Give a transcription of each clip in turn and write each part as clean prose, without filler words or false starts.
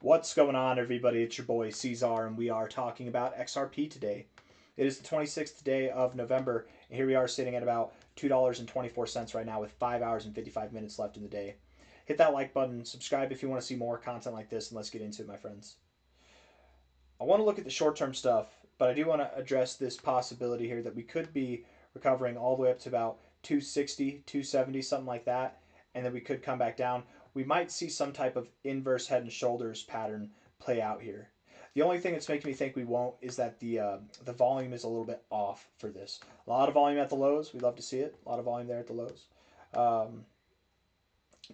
What's going on, everybody? It's your boy C-Zar, and we are talking about XRP today. It is the 26th day of November, and here we are sitting at about $2.24 right now with 5 hours and 55 minutes left in the day. Hit that like button, subscribe if you want to see more content like this, and let's get into it, my friends. I want to look at the short-term stuff, but I do want to address this possibility here that we could be recovering all the way up to about 260, 270, something like that, and then we could come back down. We might see some type of inverse head and shoulders pattern play out here. The only thing that's making me think we won't is that the volume is a little bit off for this. A lot of volume at the lows. We love to see it. A lot of volume there at the lows.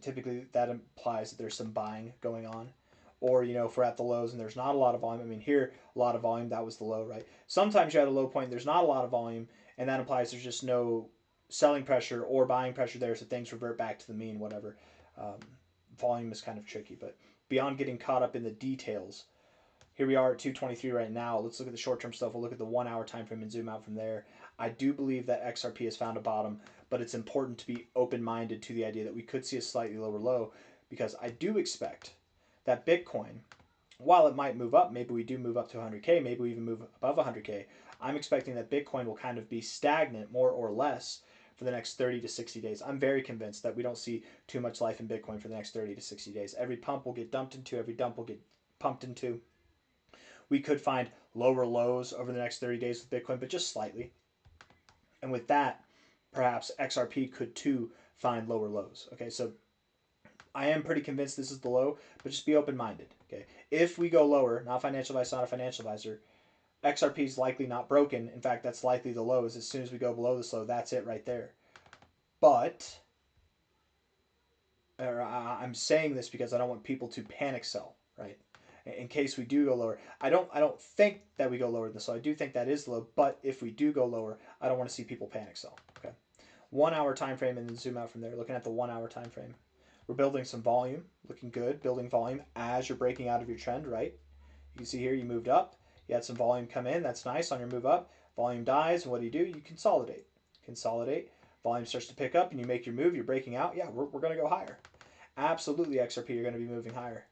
Typically, that implies that there's some buying going on. Or, if we're at the lows and there's not a lot of volume. I mean, here, a lot of volume. That was the low, right? Sometimes you're at a low point, there's not a lot of volume, and that implies there's just no selling pressure or buying pressure there, so things revert back to the mean, whatever. Volume is kind of tricky, but beyond getting caught up in the details, here we are at 223 right now. Let's look at the short-term stuff. We'll look at the 1 hour time frame and zoom out from there. I do believe that XRP has found a bottom, but it's important to be open-minded to the idea that we could see a slightly lower low, because I do expect that Bitcoin, while it might move up, maybe we do move up to 100K, maybe we even move above 100K, I'm expecting that Bitcoin will kind of be stagnant, more or less, for the next 30 to 60 days. I'm very convinced that we don't see too much life in Bitcoin for the next 30 to 60 days. Every pump will get dumped into, every dump will get pumped into. We could find lower lows over the next 30 days with Bitcoin, but just slightly. And with that, perhaps XRP could too find lower lows. Okay, so I am pretty convinced this is the low, but just be open-minded. Okay, if we go lower, not financial advice, not a financial advisor, XRP is likely not broken. In fact, that's likely the low. As soon as we go below this low, that's it right there. But I'm saying this because I don't want people to panic sell, right? In case we do go lower. I don't think that we go lower than this, so I do think that is low, but if we do go lower, I don't want to see people panic sell. Okay. 1 hour time frame and then zoom out from there. Looking at the 1 hour time frame. We're building some volume, looking good, building volume as you're breaking out of your trend, right? You can see here you moved up. You had some volume come in. That's nice on your move up. Volume dies, and what do? You consolidate. Consolidate. Volume starts to pick up, and you make your move. You're breaking out. Yeah, we're going to go higher. Absolutely, XRP, you're going to be moving higher.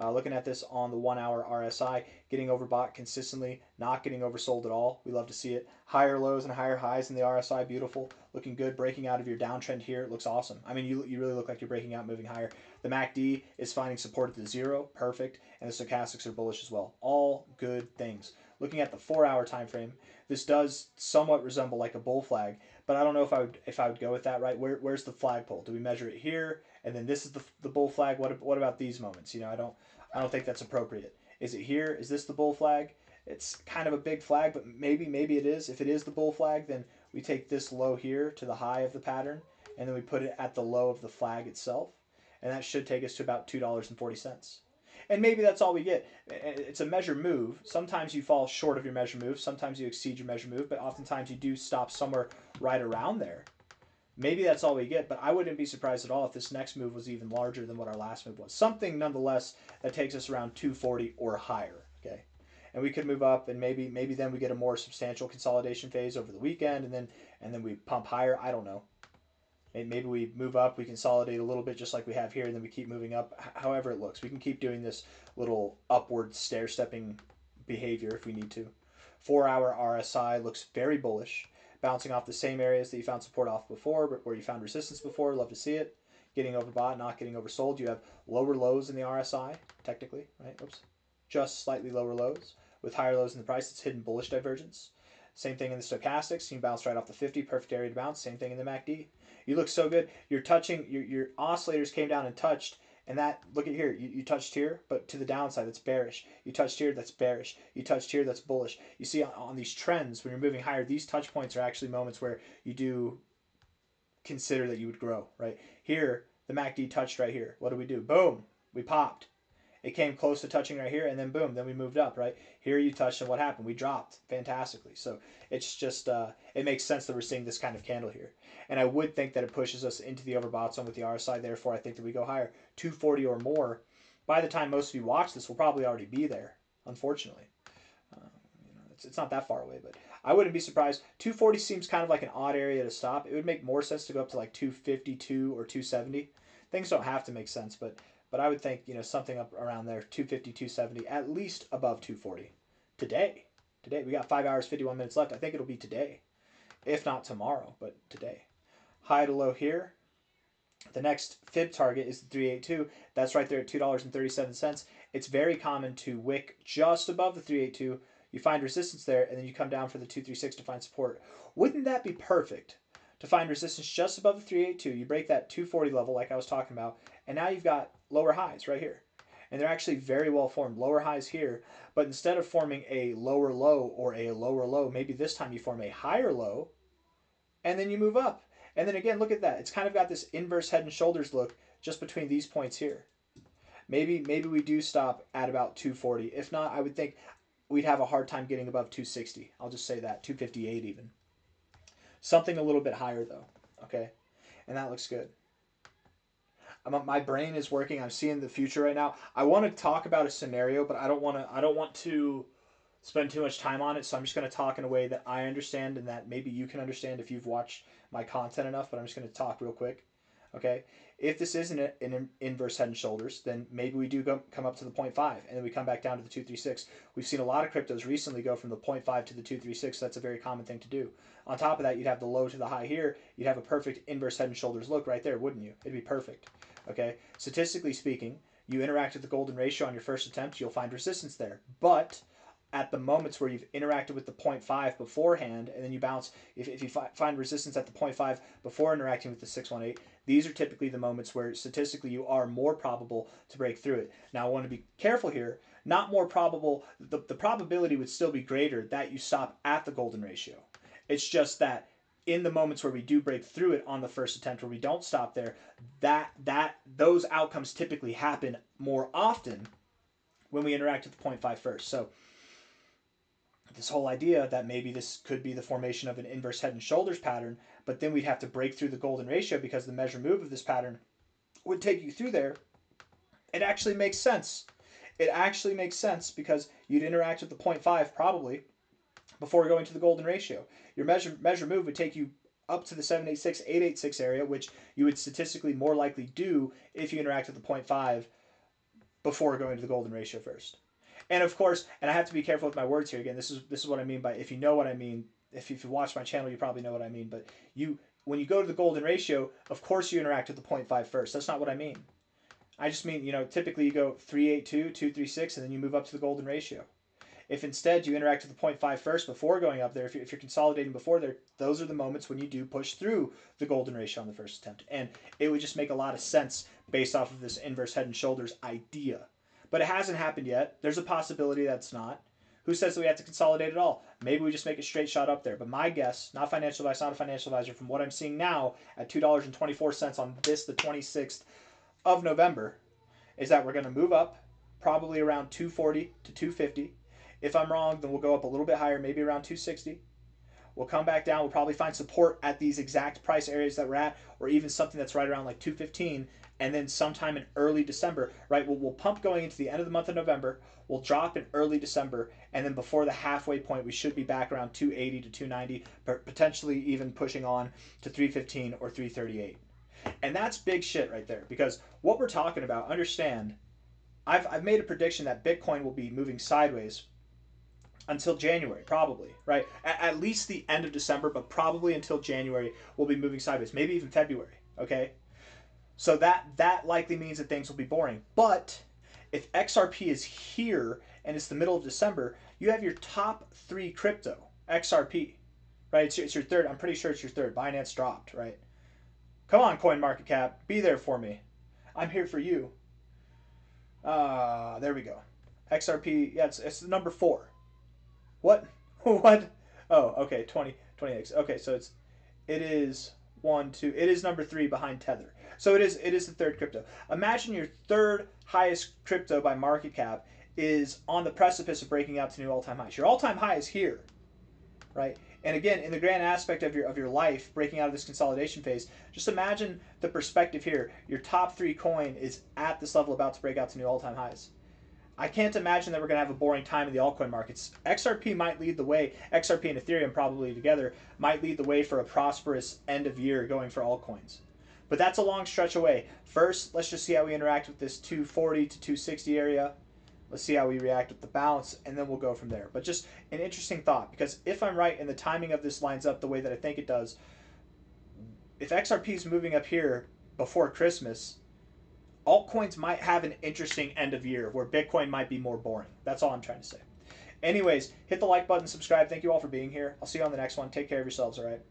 Looking at this on the 1 hour RSI, getting overbought consistently, not getting oversold at all. We love to see it. Higher lows and higher highs in the RSI, beautiful. Looking good, breaking out of your downtrend here. It looks awesome. I mean, you really look like you're breaking out, moving higher. The MACD is finding support at the 0, perfect, and the stochastics are bullish as well. All good things. Looking at the 4 hour time frame, this does somewhat resemble like a bull flag, but I don't know if I would go with that, right? Where's the flagpole? Do we measure it here, and then this is the bull flag? What about these moments? I don't think that's appropriate. Is it here? Is this the bull flag? It's kind of a big flag, but maybe it is. If it is the bull flag, then we take this low here to the high of the pattern, and then we put it at the low of the flag itself, and that should take us to about $2.40. And maybe that's all we get. It's a measure move. Sometimes you fall short of your measure move. Sometimes you exceed your measure move, but oftentimes you do stop somewhere right around there. Maybe that's all we get, but I wouldn't be surprised at all if this next move was even larger than what our last move was. Something, nonetheless, that takes us around 240 or higher, okay? And we could move up, and maybe then we get a more substantial consolidation phase over the weekend, and then we pump higher. I don't know. Maybe we move up, we consolidate a little bit just like we have here, and then we keep moving up. However it looks, we can keep doing this little upward stair-stepping behavior if we need to. 4 hour RSI looks very bullish, bouncing off the same areas that you found support off before, but where you found resistance before. Love to see it. Getting overbought, not getting oversold. You have lower lows in the RSI, technically, right? Oops. Just slightly lower lows. With higher lows in the price, it's hidden bullish divergence. Same thing in the stochastics. You bounce right off the 50, perfect area to bounce. Same thing in the MACD. You look so good. You're touching, your oscillators came down and touched, and that, look at here, you touched here, but to the downside, that's bearish. You touched here, that's bearish. You touched here, that's bullish. You see on these trends, when you're moving higher, these touch points are actually moments where you do consider that you would grow, right? Here, the MACD touched right here. What do we do? Boom, we popped. It came close to touching right here, and then boom, then we moved up, right? Here you touched, and what happened? We dropped fantastically. So it's just, it makes sense that we're seeing this kind of candle here. And I would think that it pushes us into the overbought zone with the RSI. Therefore, I think that we go higher. 240 or more. By the time most of you watch this, we'll probably already be there, unfortunately. It's not that far away, but I wouldn't be surprised. 240 seems kind of like an odd area to stop. It would make more sense to go up to like 252 or 270. Things don't have to make sense, but but I would think, something up around there, 250, 270, at least above 240 today. Today, we got 5 hours, 51 minutes left. I think it'll be today, if not tomorrow, but today. High to low here. The next fib target is the 382. That's right there at $2.37. It's very common to wick just above the 382. You find resistance there, and then you come down for the 236 to find support. Wouldn't that be perfect? To find resistance just above the 382, you break that 240 level like I was talking about, and now you've got lower highs right here. And they're actually very well formed. Lower highs here, but instead of forming a lower low or a lower low, maybe this time you form a higher low, and then you move up. And then again, look at that. It's kind of got this inverse head and shoulders look just between these points here. Maybe we do stop at about 240. If not, I would think we'd have a hard time getting above 260. I'll just say that, 258 even. Something a little bit higher though, okay? And that looks good. My brain is working. I'm seeing the future right now. I want to talk about a scenario, but I don't want to spend too much time on it, so I'm just going to talk in a way that I understand and that maybe you can understand if you've watched my content enough, but I'm just going to talk real quick. Okay? If this isn't an inverse head and shoulders, then maybe we do come up to the 0.5, and then we come back down to the 236. We've seen a lot of cryptos recently go from the 0.5 to the 236. That's a very common thing to do. On top of that, you'd have the low to the high here. You'd have a perfect inverse head and shoulders look right there, wouldn't you? It'd be perfect. Okay? Statistically speaking, you interact with the golden ratio on your first attempt, you'll find resistance there. But at the moments where you've interacted with the 0.5 beforehand, and then you bounce, if you find resistance at the 0.5 before interacting with the 618, these are typically the moments where statistically you are more probable to break through it. Now I want to be careful here, not more probable, the probability would still be greater that you stop at the golden ratio. It's just that in the moments where we do break through it on the first attempt, where we don't stop there, those outcomes typically happen more often when we interact with the 0.5 first. So this whole idea that maybe this could be the formation of an inverse head and shoulders pattern, but then we'd have to break through the golden ratio because the measure move of this pattern would take you through there. It actually makes sense. It actually makes sense because you'd interact with the 0.5 probably before going to the golden ratio. Your measure move would take you up to the 786, 886 area, which you would statistically more likely do if you interact with the 0.5 before going to the golden ratio first. And of course, and I have to be careful with my words here. Again, this is what I mean by, if you know what I mean, if you watch my channel, you probably know what I mean. But when you go to the golden ratio, of course you interact with the 0.5 first. That's not what I mean. I just mean, typically you go 382, 236, and then you move up to the golden ratio. If instead you interact with the 0.5 first before going up there, if you're consolidating before there, those are the moments when you do push through the golden ratio on the first attempt. And it would just make a lot of sense based off of this inverse head and shoulders idea. But it hasn't happened yet. There's a possibility that's not. Who says that we have to consolidate it all? Maybe we just make a straight shot up there. But my guess, not financial advice, not a financial advisor, from what I'm seeing now at $2.24 on this, the 26th of November, is that we're going to move up probably around 240 to 250. If I'm wrong, then we'll go up a little bit higher, maybe around 260. We'll come back down. We'll probably find support at these exact price areas that we're at, or even something that's right around like 215. And then sometime in early December, right, we'll pump going into the end of the month of November. We'll drop in early December. And then before the halfway point, we should be back around 280 to 290, potentially even pushing on to 315 or 338. And that's big shit right there, because what we're talking about, understand, I've made a prediction that Bitcoin will be moving sideways until January, probably, right? At least the end of December, but probably until January we'll be moving sideways, maybe even February, okay? So that likely means that things will be boring. But if XRP is here and it's the middle of December, you have your top 3 crypto, XRP, right? It's your third. I'm pretty sure it's your third. Binance dropped, right? Come on, CoinMarketCap, be there for me. I'm here for you. There we go. XRP, yeah, it's number 4. What? What? Oh, okay, 20x. Okay, so it is 1, 2. It is number 3 behind Tether. So it is the third crypto. Imagine your third highest crypto by market cap is on the precipice of breaking out to new all-time highs. Your all-time high is here, right? And again, in the grand aspect of your life, breaking out of this consolidation phase, just imagine the perspective here. Your top 3 coin is at this level, about to break out to new all-time highs. I can't imagine that we're going to have a boring time in the altcoin markets. XRP might lead the way. XRP and Ethereum probably together might lead the way for a prosperous end of year going for altcoins. But that's a long stretch away. First, let's just see how we interact with this 240 to 260 area. Let's see how we react with the bounce, and then we'll go from there. But just an interesting thought, because if I'm right and the timing of this lines up the way that I think it does, if XRP is moving up here before Christmas, altcoins might have an interesting end of year where Bitcoin might be more boring. That's all I'm trying to say. Anyways, hit the like button, subscribe. Thank you all for being here. I'll see you on the next one. Take care of yourselves, all right?